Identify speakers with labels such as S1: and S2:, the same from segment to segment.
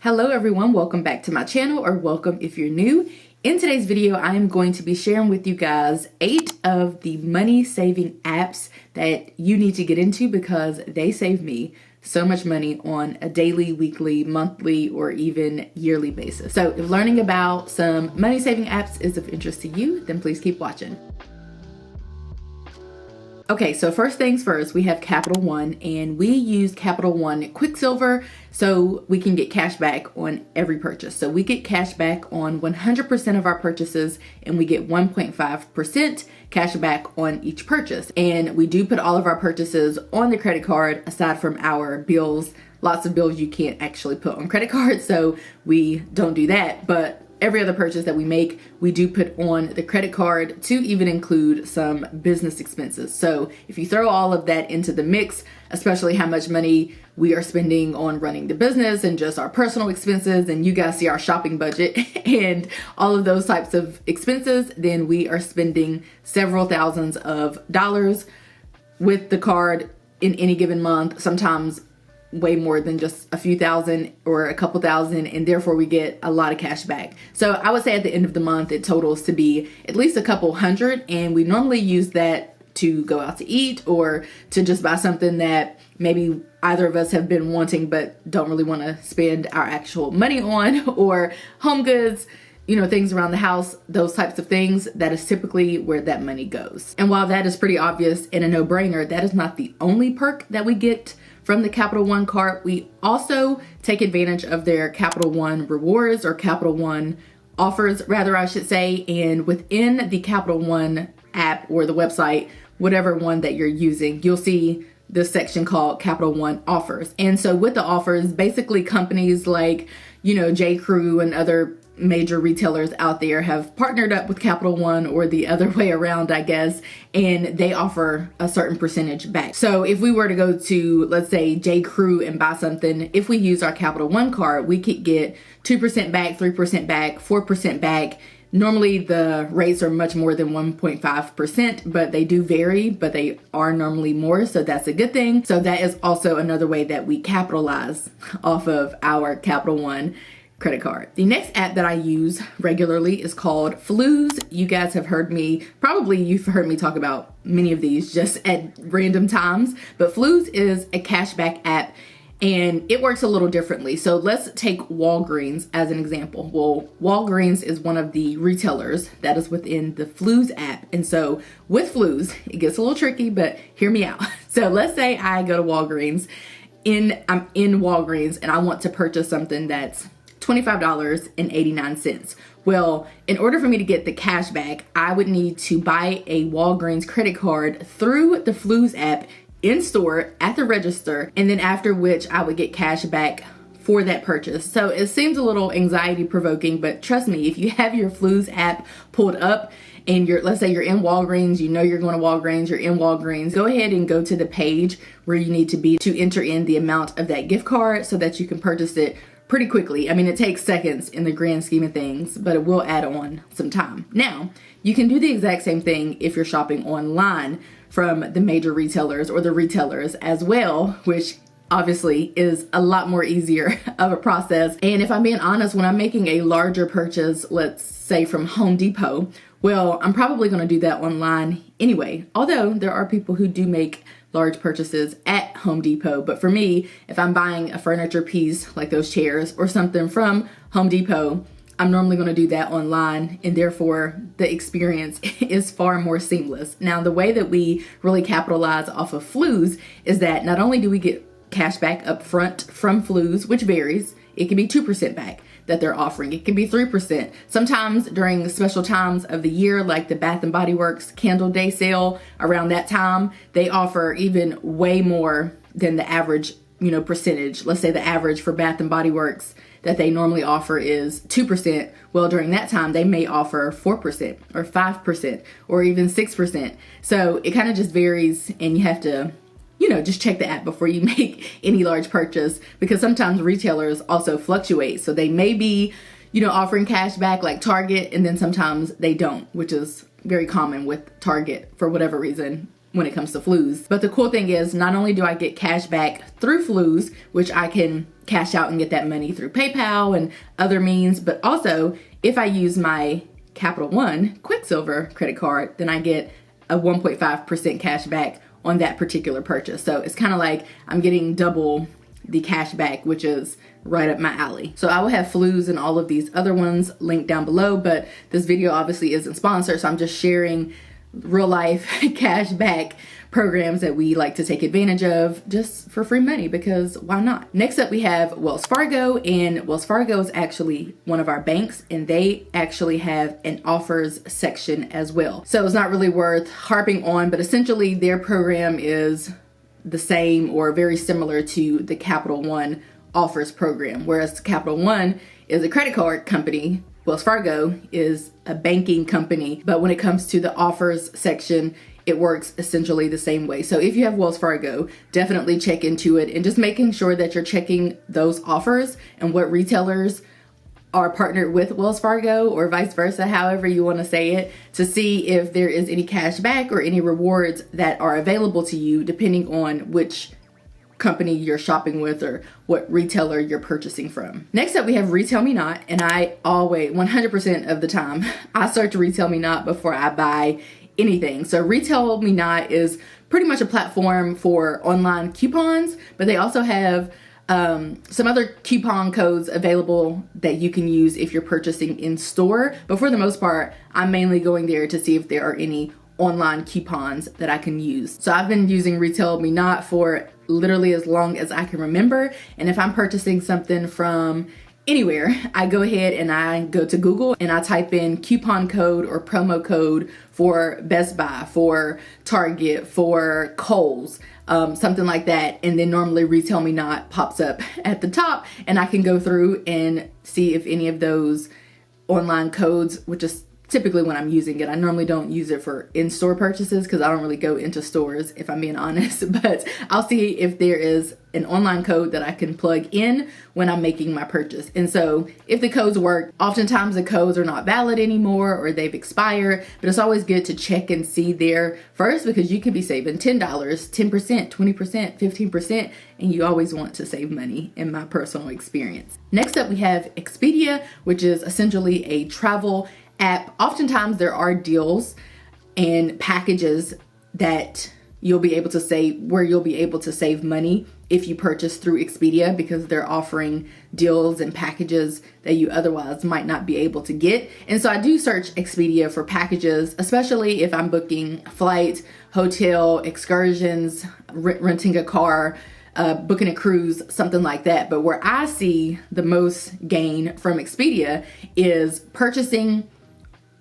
S1: Hello everyone, welcome back to my channel, or welcome if you're new. In today's video, I am going to be sharing with you guys 8 of the money saving apps that you need to get into because they save me so much money on a daily, weekly, monthly, or even yearly basis. So if learning about some money saving apps is of interest to you, then please keep watching. Okay, so first things first, we have Capital One, and we use Capital One Quicksilver so we can get cash back on every purchase. So we get cash back on 100% of our purchases, and we get 1.5% cash back on each purchase. And we do put all of our purchases on the credit card aside from our bills. Lots of bills you can't actually put on credit cards, so we don't do that. But every other purchase that we make, we do put on the credit card to even include some business expenses. So if you throw all of that into the mix, especially how much money we are spending on running the business and just our personal expenses, and you guys see our shopping budget and all of those types of expenses, then we are spending several thousands of dollars with the card in any given month, sometimes way more than just a few thousand or a couple thousand, and therefore we get a lot of cash back. So I would say at the end of the month it totals to be at least a couple hundred, and we normally use that to go out to eat or to just buy something that maybe either of us have been wanting but don't really want to spend our actual money on, or home goods, you know, things around the house, those types of things. That is typically where that money goes. And while that is pretty obvious and a no-brainer, that is not the only perk that we get from the Capital One card. We also take advantage of their Capital One rewards, or Capital One offers, rather I should say. And within the Capital One app or the website, whatever one that you're using, you'll see this section called Capital One offers. And so with the offers, basically companies like, you know, J. Crew and other major retailers out there have partnered up with Capital One, or the other way around, I guess, and they offer a certain percentage back. So if we were to go to, let's say, J. Crew and buy something, if we use our Capital One card, we could get 2% back, 3% back, 4% back. Normally the rates are much more than 1.5%, but they do vary, but they are normally more, so that's a good thing. So that is also another way that we capitalize off of our Capital One credit card. The next app that I use regularly is called FLUZ. You guys have heard me, probably you've heard me talk about many of these just at random times, but FLUZ is a cashback app, and it works a little differently. So let's take Walgreens as an example. Well, Walgreens is one of the retailers that is within the FLUZ app. And so with FLUZ, it gets a little tricky, but hear me out. So let's say I go to Walgreens, I'm in Walgreens, and I want to purchase something that's $25.89. Well, in order for me to get the cash back, I would need to buy a Walgreens credit card through the FLUZ app in store at the register, and then after which I would get cash back for that purchase. So it seems a little anxiety provoking, but trust me, if you have your FLUZ app pulled up and let's say you're in Walgreens, you know you're going to Walgreens, you're in Walgreens, go ahead and go to the page where you need to be to enter in the amount of that gift card so that you can purchase it pretty quickly. I mean, it takes seconds in the grand scheme of things, but it will add on some time. Now, you can do the exact same thing if you're shopping online from the major retailers or the retailers as well, which obviously is a lot more easier of a process. And if I'm being honest, when I'm making a larger purchase, let's say from Home Depot, well, I'm probably going to do that online anyway. Although there are people who do make large purchases at Home Depot. But for me, if I'm buying a furniture piece like those chairs or something from Home Depot, I'm normally going to do that online, and therefore the experience is far more seamless. Now, the way that we really capitalize off of FLUZ is that not only do we get cash back up front from FLUZ, which varies, it can be 2% back that they're offering. It can be 3%. Sometimes during special times of the year, like the Bath and Body Works Candle Day sale, around that time, they offer even way more than the average, you know, percentage. Let's say the average for Bath and Body Works that they normally offer is 2%. Well, during that time, they may offer 4% or 5% or even 6%. So it kind of just varies, and you have to, you know, just check the app before you make any large purchase, because sometimes retailers also fluctuate. So they may be, you know, offering cash back like Target, and then sometimes they don't, which is very common with Target for whatever reason. when it comes to FLUZ. But the cool thing is, not only do I get cash back through FLUZ, which I can cash out and get that money through PayPal and other means, but also if I use my Capital One Quicksilver credit card, then I get a 1.5% cash back on that particular purchase. So it's kind of like I'm getting double the cash back, which is right up my alley. So I will have FLUZ and all of these other ones linked down below, but this video obviously isn't sponsored, so I'm just sharing real life cash back programs that we like to take advantage of just for free money, because why not? Next up we have Wells Fargo, and Wells Fargo is actually one of our banks, and they actually have an offers section as well. So it's not really worth harping on, but essentially their program is the same or very similar to the Capital One offers program. Whereas Capital One is a credit card company, Wells Fargo is a banking company, but when it comes to the offers section, it works essentially the same way. So if you have Wells Fargo, definitely check into it and just making sure that you're checking those offers and what retailers are partnered with Wells Fargo, or vice versa, however you want to say it, to see if there is any cash back or any rewards that are available to you depending on which company you're shopping with or what retailer you're purchasing from. Next up we have Retail Me Not, and I always 100% of the time I search Retail Me Not before I buy anything. So Retail Me Not is pretty much a platform for online coupons, but they also have some other coupon codes available that you can use if you're purchasing in store. But for the most part, I'm mainly going there to see if there are any online coupons that I can use. So I've been using Retail Me Not for literally as long as I can remember. And if I'm purchasing something from anywhere, I go ahead and I go to Google and I type in coupon code or promo code for Best Buy, for Target, for Kohl's, something like that. And then normally Retail Me Not pops up at the top, and I can go through and see if any of those online codes, which is typically when I'm using it. I normally don't use it for in-store purchases because I don't really go into stores, if I'm being honest, but I'll see if there is an online code that I can plug in when I'm making my purchase. And so if the codes work, oftentimes the codes are not valid anymore or they've expired, but it's always good to check and see there first, because you could be saving $10, 10%, 20%, 15%, and you always want to save money in my personal experience. Next up we have Expedia, which is essentially a travel app. Oftentimes there are deals and packages that you'll be able to save, where you'll be able to save money if you purchase through Expedia, because they're offering deals and packages that you otherwise might not be able to get. And so I do search Expedia for packages, especially if I'm booking flight, hotel, excursions, renting a car, booking a cruise, something like that. But where I see the most gain from Expedia is purchasing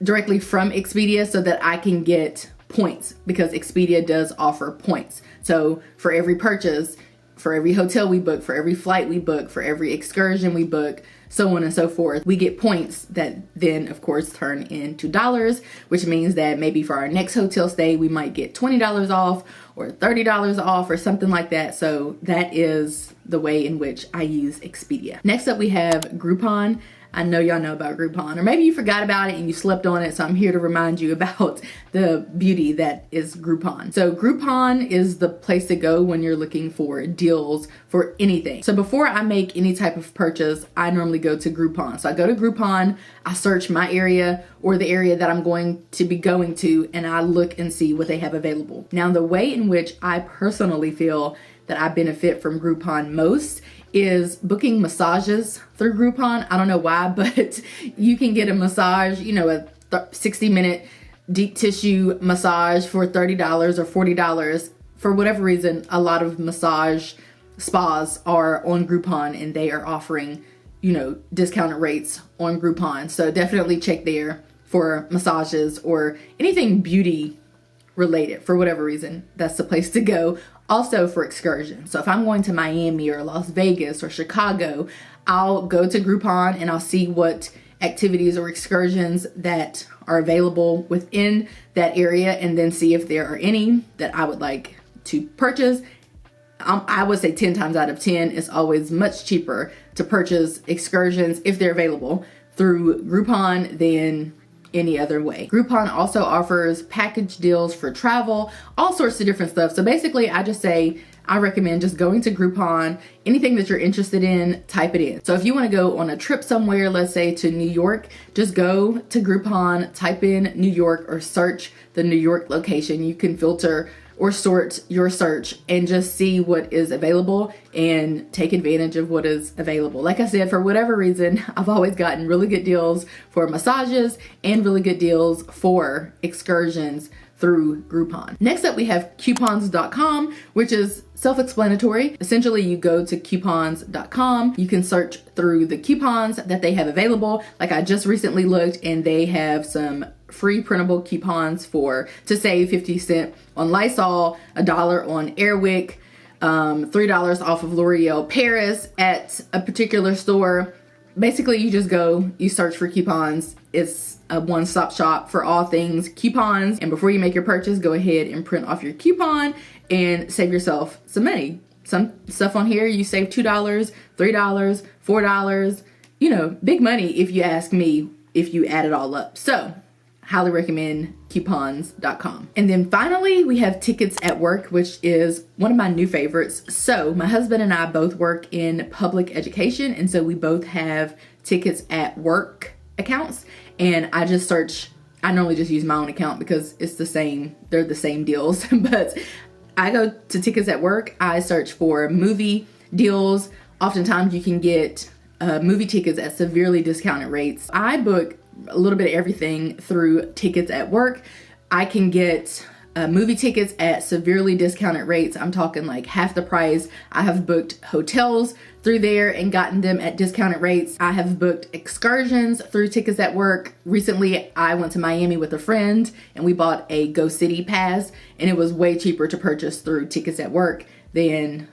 S1: directly from Expedia so that I can get points, because Expedia does offer points. So for every purchase, for every hotel we book, for every flight we book, for every excursion we book, so on and so forth, we get points that then of course turn into dollars, which means that maybe for our next hotel stay we might get $20 off or $30 off or something like that. So that is the way in which I use Expedia. Next up we have Groupon. I know y'all know about Groupon, or maybe you forgot about it and you slept on it, so I'm here to remind you about the beauty that is Groupon. So Groupon is the place to go when you're looking for deals for anything. So before I make any type of purchase, I normally go to Groupon. So I go to Groupon, I search my area or the area that I'm going to be going to, and I look and see what they have available. Now, the way in which I personally feel that I benefit from Groupon most is booking massages through Groupon. I don't know why, but you can get a massage, you know, a 60-minute deep tissue massage for $30 or $40. For whatever reason, a lot of massage spas are on Groupon and they are offering, you know, discounted rates on Groupon. So definitely check there for massages or anything beauty related. For whatever reason, that's the place to go. Also for excursions. So if I'm going to Miami or Las Vegas or Chicago, I'll go to Groupon and I'll see what activities or excursions that are available within that area, and then see if there are any that I would like to purchase. I would say 10 times out of 10, it's always much cheaper to purchase excursions, if they're available, through Groupon than any other way. Groupon also offers package deals for travel, all sorts of different stuff. So basically, I just say, I recommend just going to Groupon. Anything that you're interested in, type it in. So if you want to go on a trip somewhere, let's say to New York, just go to Groupon, type in New York, or search the New York location. You can filter or sort your search and just see what is available and take advantage of what is available. Like I said, for whatever reason, I've always gotten really good deals for massages and really good deals for excursions through Groupon. Next up, we have coupons.com, which is self-explanatory. Essentially, you go to coupons.com, you can search through the coupons that they have available. Like I just recently looked and they have some free printable coupons to save 50 cents on Lysol, $1 on Airwick, $3 off of L'Oreal Paris at a particular store. Basically, you just go, you search for coupons. It's a one-stop shop for all things coupons. And before you make your purchase, go ahead and print off your coupon and save yourself some money. Some stuff on here, you save $2, $3, $4, you know, big money if you ask me, if you add it all up. So highly recommend coupons.com. And then finally, we have Tickets at Work, which is one of my new favorites. So my husband and I both work in public education, and so we both have Tickets at Work accounts. And I just search, I normally just use my own account because it's the same, they're the same deals. But I go to Tickets at Work, I search for movie deals. Oftentimes you can get movie tickets at severely discounted rates. I book a little bit of everything through Tickets at Work. I can get movie tickets at severely discounted rates. I'm talking like half the price. I have booked hotels through there and gotten them at discounted rates. I have booked excursions through Tickets at Work. Recently, I went to Miami with a friend and we bought a Go City pass, and it was way cheaper to purchase through Tickets at Work than,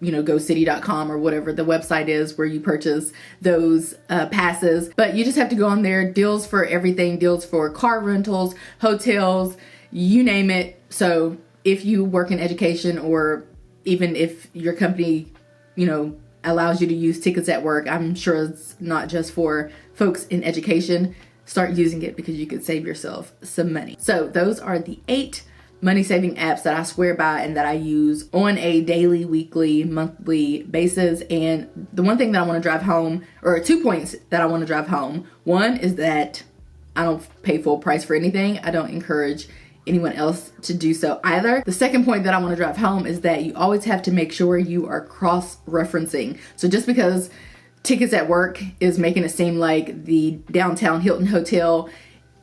S1: you know, gocity.com or whatever the website is where you purchase those passes. But you just have to go on there, deals for everything, deals for car rentals, hotels, you name it. So if you work in education, or even if your company, you know, allows you to use Tickets at Work, I'm sure it's not just for folks in education, start using it because you could save yourself some money. So those are the 8 money saving apps that I swear by and that I use on a daily, weekly, monthly basis. And the one thing that I want to drive home, or 2 points that I want to drive home, one is that I don't pay full price for anything. I don't encourage anyone else to do so either. The second point that I want to drive home is that you always have to make sure you are cross-referencing. So just because Tickets at Work is making it seem like the downtown Hilton Hotel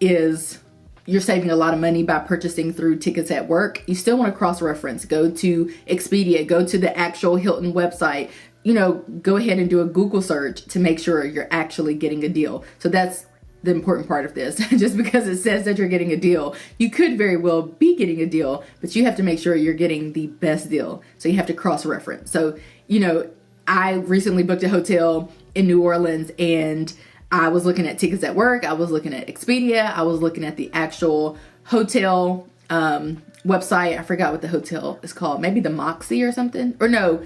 S1: is, you're saving a lot of money by purchasing through Tickets at Work, you still want to cross-reference. Go to Expedia, go to the actual Hilton website, you know, go ahead and do a Google search to make sure you're actually getting a deal. So that's the important part of this. Just because it says that you're getting a deal, you could very well be getting a deal, but you have to make sure you're getting the best deal. So you have to cross-reference. So, you know, I recently booked a hotel in New Orleans, and I was looking at Tickets at Work, I was looking at Expedia, I was looking at the actual hotel website. I forgot what the hotel is called. Maybe the Moxie or something. Or no,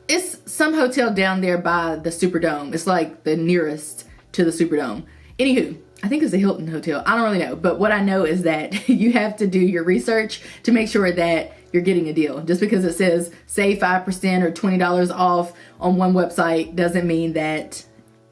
S1: it's some hotel down there by the Superdome. It's like the nearest to the Superdome. Anywho, I think it's a Hilton Hotel. I don't really know. But what I know is that you have to do your research to make sure that you're getting a deal. Just because it says save 5% or $20 off on one website doesn't mean that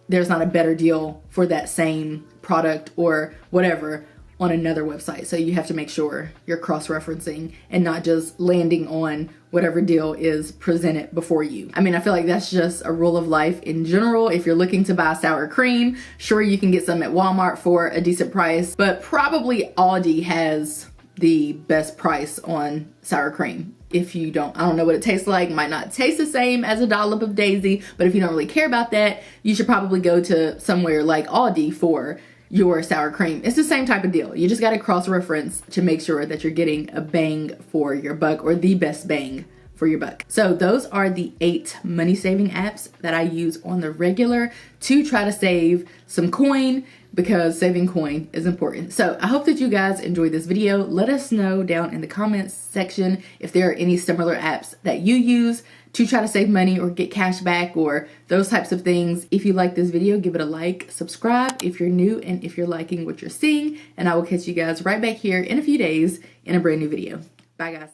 S1: there's not a better deal for that same product or whatever on another website. So you have to make sure you're cross-referencing and not just landing on whatever deal is presented before you. I mean, I feel like that's just a rule of life in general. If you're looking to buy sour cream, sure, you can get some at Walmart for a decent price, but probably Aldi has the best price on sour cream. If you don't, I don't know what it tastes like, might not taste the same as a dollop of Daisy, but if you don't really care about that, you should probably go to somewhere like Aldi for your sour cream. It's the same type of deal. You just got to cross-reference to make sure that you're getting a bang for your buck, or the best bang for your buck. So those are the 8 money-saving apps that I use on the regular to try to save some coin because saving coin is important. So I hope that you guys enjoyed this video. Let us know down in the comments section if there are any similar apps that you use to try to save money or get cash back or those types of things. If you like this video, give it a like, subscribe if you're new and if you're liking what you're seeing, and I will catch you guys right back here in a few days in a brand new video. Bye guys.